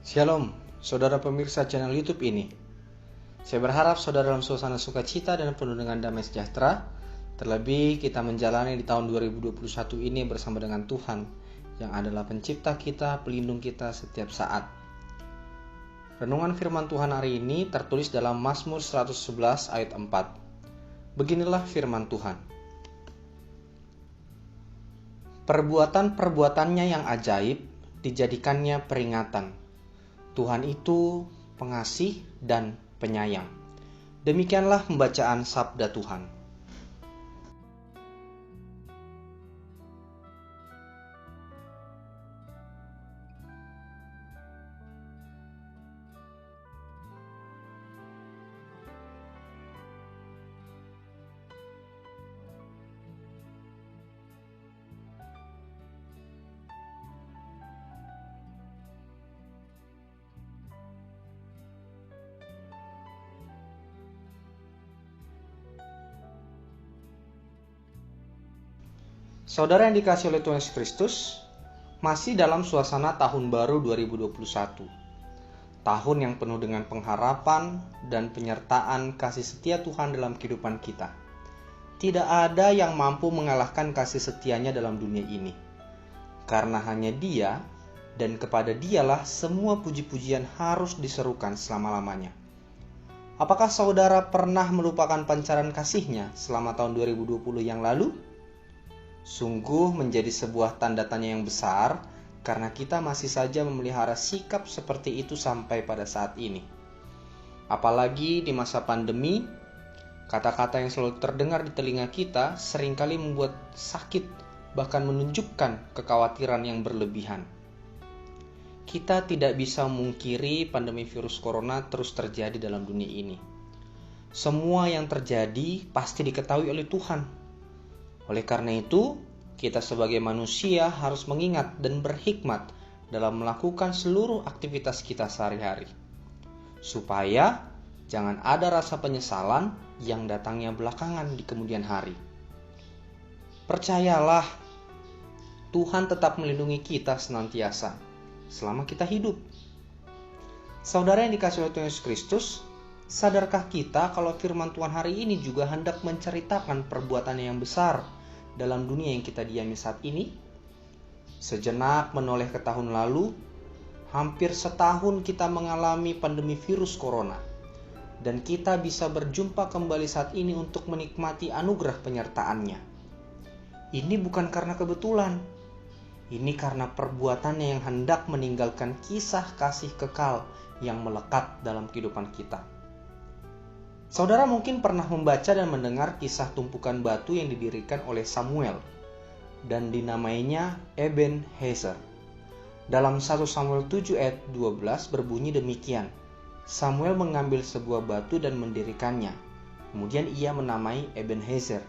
Shalom, saudara pemirsa channel YouTube ini. Saya berharap saudara dalam suasana sukacita dan penuh dengan damai sejahtera. Terlebih kita menjalani di tahun 2021 ini bersama dengan Tuhan yang adalah pencipta kita, pelindung kita setiap saat. Renungan firman Tuhan hari ini tertulis dalam Mazmur 111 ayat 4. Beginilah firman Tuhan. Perbuatan-perbuatannya yang ajaib dijadikannya peringatan. Tuhan itu pengasih dan penyayang. Demikianlah pembacaan sabda Tuhan. Saudara yang dikasihi oleh Tuhan Yesus Kristus, masih dalam suasana tahun baru 2021. Tahun yang penuh dengan pengharapan dan penyertaan kasih setia Tuhan dalam kehidupan kita. Tidak ada yang mampu mengalahkan kasih setianya dalam dunia ini. Karena hanya Dia dan kepada Dialah semua puji-pujian harus diserukan selama-lamanya. Apakah saudara pernah melupakan pancaran kasih-Nya selama tahun 2020 yang lalu? Sungguh menjadi sebuah tanda tanya yang besar karena kita masih saja memelihara sikap seperti itu sampai pada saat ini. Apalagi di masa pandemi, kata-kata yang selalu terdengar di telinga kita seringkali membuat sakit, bahkan menunjukkan kekhawatiran yang berlebihan. Kita tidak bisa memungkiri pandemi virus corona terus terjadi dalam dunia ini. Semua yang terjadi pasti diketahui oleh Tuhan. Oleh karena itu, kita sebagai manusia harus mengingat dan berhikmat dalam melakukan seluruh aktivitas kita sehari-hari. Supaya jangan ada rasa penyesalan yang datangnya belakangan di kemudian hari. Percayalah, Tuhan tetap melindungi kita senantiasa selama kita hidup. Saudara yang dikasihi oleh Tuhan Yesus Kristus, sadarkah kita kalau firman Tuhan hari ini juga hendak menceritakan perbuatannya yang besar dalam dunia yang kita diami saat ini? Sejenak menoleh ke tahun lalu, hampir setahun kita mengalami pandemi virus corona, dan kita bisa berjumpa kembali saat ini untuk menikmati anugerah penyertaannya. Ini bukan karena kebetulan, ini karena perbuatannya yang hendak meninggalkan kisah kasih kekal yang melekat dalam kehidupan kita. Saudara mungkin pernah membaca dan mendengar kisah tumpukan batu yang didirikan oleh Samuel dan dinamainya Ebenezer. Dalam 1 Samuel 7 ayat 12 berbunyi demikian. Samuel mengambil sebuah batu dan mendirikannya. Kemudian ia menamai Ebenezer.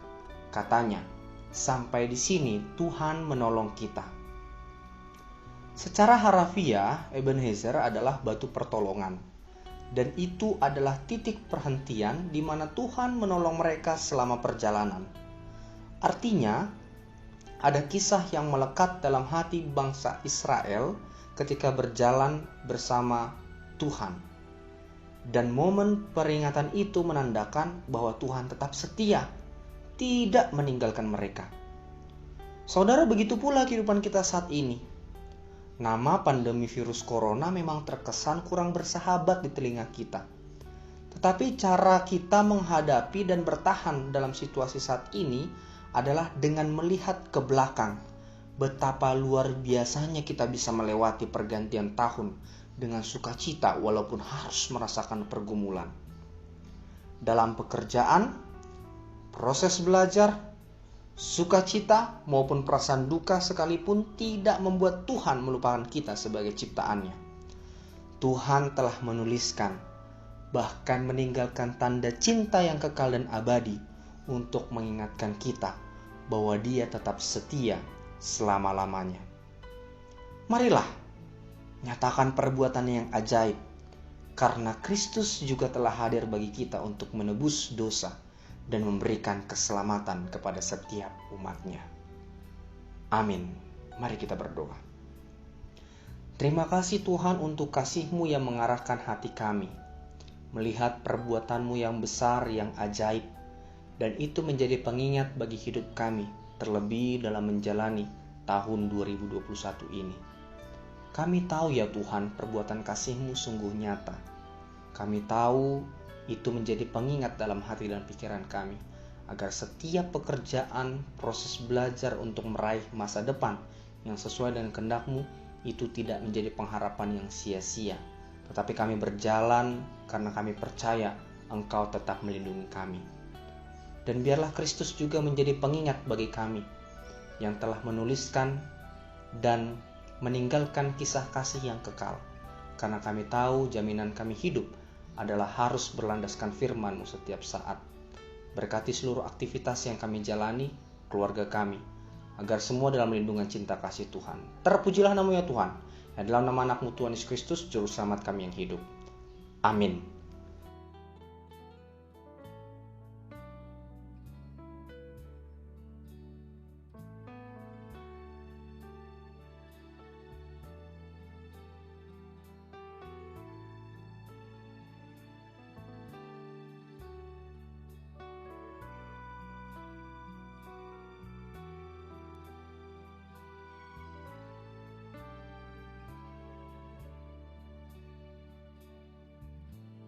Katanya, sampai di sini Tuhan menolong kita. Secara harafiah, Ebenezer adalah batu pertolongan. Dan itu adalah titik perhentian di mana Tuhan menolong mereka selama perjalanan. Artinya, ada kisah yang melekat dalam hati bangsa Israel ketika berjalan bersama Tuhan. Dan momen peringatan itu menandakan bahwa Tuhan tetap setia, tidak meninggalkan mereka. Saudara, begitu pula kehidupan kita saat ini. Nama pandemi virus corona memang terkesan kurang bersahabat di telinga kita. Tetapi cara kita menghadapi dan bertahan dalam situasi saat ini adalah dengan melihat ke belakang. Betapa luar biasanya kita bisa melewati pergantian tahun dengan sukacita walaupun harus merasakan pergumulan. Dalam pekerjaan, proses belajar, sukacita maupun perasaan duka sekalipun tidak membuat Tuhan melupakan kita sebagai ciptaannya. Tuhan telah menuliskan, bahkan meninggalkan tanda cinta yang kekal dan abadi untuk mengingatkan kita bahwa Dia tetap setia selama-lamanya. Marilah, nyatakan perbuatannya yang ajaib, karena Kristus juga telah hadir bagi kita untuk menebus dosa dan memberikan keselamatan kepada setiap umat-Nya. Amin. Mari kita berdoa. Terima kasih Tuhan untuk kasih-Mu yang mengarahkan hati kami, melihat perbuatan-Mu yang besar, yang ajaib, dan itu menjadi pengingat bagi hidup kami, terlebih dalam menjalani tahun 2021 ini. Kami tahu ya Tuhan, perbuatan kasih-Mu sungguh nyata. Kami tahu itu menjadi pengingat dalam hati dan pikiran kami, agar setiap pekerjaan, proses belajar untuk meraih masa depan yang sesuai dengan kehendak-Mu itu tidak menjadi pengharapan yang sia-sia, tetapi kami berjalan karena kami percaya Engkau tetap melindungi kami. Dan biarlah Kristus juga menjadi pengingat bagi kami yang telah menuliskan dan meninggalkan kisah kasih yang kekal, karena kami tahu jaminan kami hidup adalah harus berlandaskan firman-Mu setiap saat. Berkati seluruh aktivitas yang kami jalani, keluarga kami, agar semua dalam lindungan cinta kasih Tuhan. Terpujilah nama-Mu ya Tuhan, ya dalam nama anak-Mu Tuhan Yesus Kristus, Juru Selamat kami yang hidup. Amin.